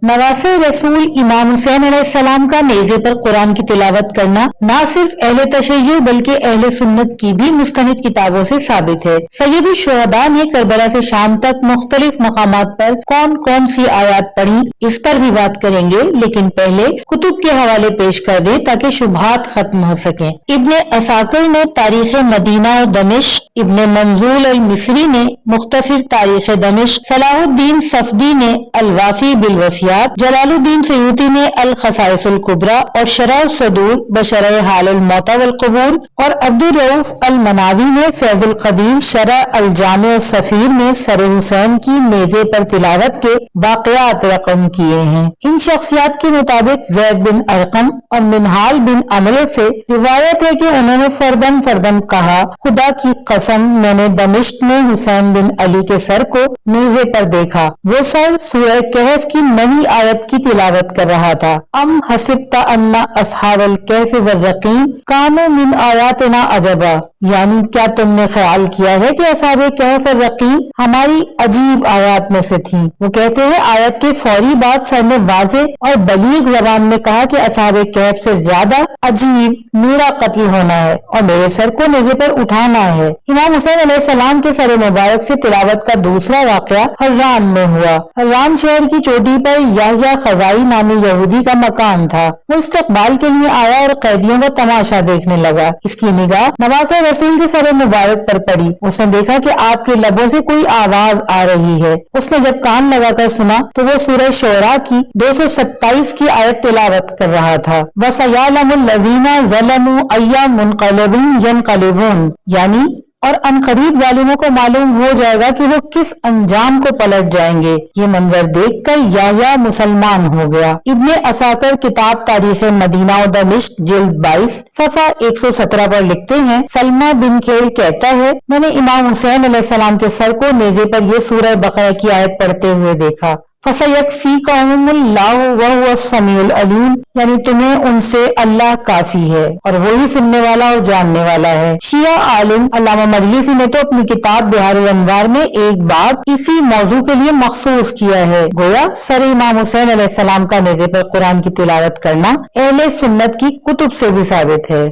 नवासे रसूल इमाम हुसैन अलैहिस्सलाम का नेज़े पर कुरान की तिलावत करना न सिर्फ अहले तशय्युअ बल्कि अहले सुन्नत की भी मुस्तनिद किताबों से साबित है। सैयद शुहदा ने करबला से शाम तक मुख्तलिफ मकामात पर कौन कौन सी आयात पढ़ी, इस पर भी बात करेंगे, लेकिन पहले कुतुब के हवाले पेश कर दे ताकि शुबहात खत्म हो सके। इब्ने असाकिर ने तारीख मदीना और दमिश्क, इब्ने मंजूल अल मिस्री ने मुख्तसर तारीख दमिश्क, सलाहुद्दीन सफदी ने अल वाफी बिल वफियात, जलालुद्दीन सयूती ने अल खसाइस अल कुबरा और शरह सदूर बशरह हाल अल मौता वल कबूर और अब्दुल रऊफ अल मनावी ने फैजुल कदीर शरह अल जामे सफीर में सर हुसैन की नेज़े पर तिलावत के वाक़यात रकम किए हैं। इन शख्सियात के मुताबिक ज़ैद बिन अरकम और मिनहाल बिन अमर से रिवायत है कि उन्होंने फर्दन फर्दन कहा, खुदा की कसम मैंने दमिश्क में हुसैन बिन अली के सर को नेज़े पर देखा। वो सर सूरह कहफ की नवी आयत की तिलावत कर रहा था। अम हसिबता अन्ना अस्हाबल कहफ वर्रकीम कानू मिन आयातिना अजबा, यानी क्या तुमने ख्याल किया है कि असहाबे कहफ और रकीम हमारी अजीब आयत में से थी। वो कहते हैं आयत के फौरी बाद सर ने वाज़े और बलीग ज़बान में कहा कि असहाबे कहफ से ज्यादा अजीब मेरा कत्ल होना है और मेरे सर को नेज़े पर उठाना है। इमाम हुसैन अलैहिस्सलाम के सर मुबारक से तिलावत का दूसरा वाक़या हर्रान में हुआ। हर्रान शहर की चोटी पर याह्या खज़ाई नामी यहूदी का मकान था। वो इस्तकबाल के लिए आया और कैदियों का तमाशा देखने लगा। इसकी निगाह नवासे रसूल के सर मुबारक पर पड़ी। उसने देखा कि आपके लबों से कोई आवाज आ रही है। उसने जब कान लगाकर सुना तो वो सूरह शोरा की 227 की आयत तिलावत कर रहा था। वसयअलमुल लज़ीना ज़लमू अय्या मुनक़लिबिन यनक़लिबून, यानी और अनकरीब जालिमों को मालूम हो जाएगा कि वो किस अंजाम को पलट जाएंगे। ये मंजर देखकर याह्या मुसलमान हो गया। इब्ने असाकिर किताब तारीख मदीना और दमिश्क जिल्द 22 सफ़ा 117 पर लिखते हैं, सलमा बिन खेल कहता है, मैंने इमाम हुसैन अलैहिस्सलाम के सर को नेज़े पर यह सूरह बकरा की आयत पढ़ते हुए देखा। फसयकफ़ीकहुमुल्लाहु वहुवस समीउल अलीम, यानी तुम्हें उनसे अल्लाह काफी है और वही सुनने वाला और जानने वाला है। शिया आलिम अल्लामा मजलिसी ने तो अपनी किताब बिहारुल अनवार में एक बाब इसी मौजू के लिए मखसूस किया है। गोया सर इमाम हुसैन अलैहिस्सलाम का नेज़े पर कुरान की तिलावत करना अहले सुन्नत की कुतुब से भी साबित है।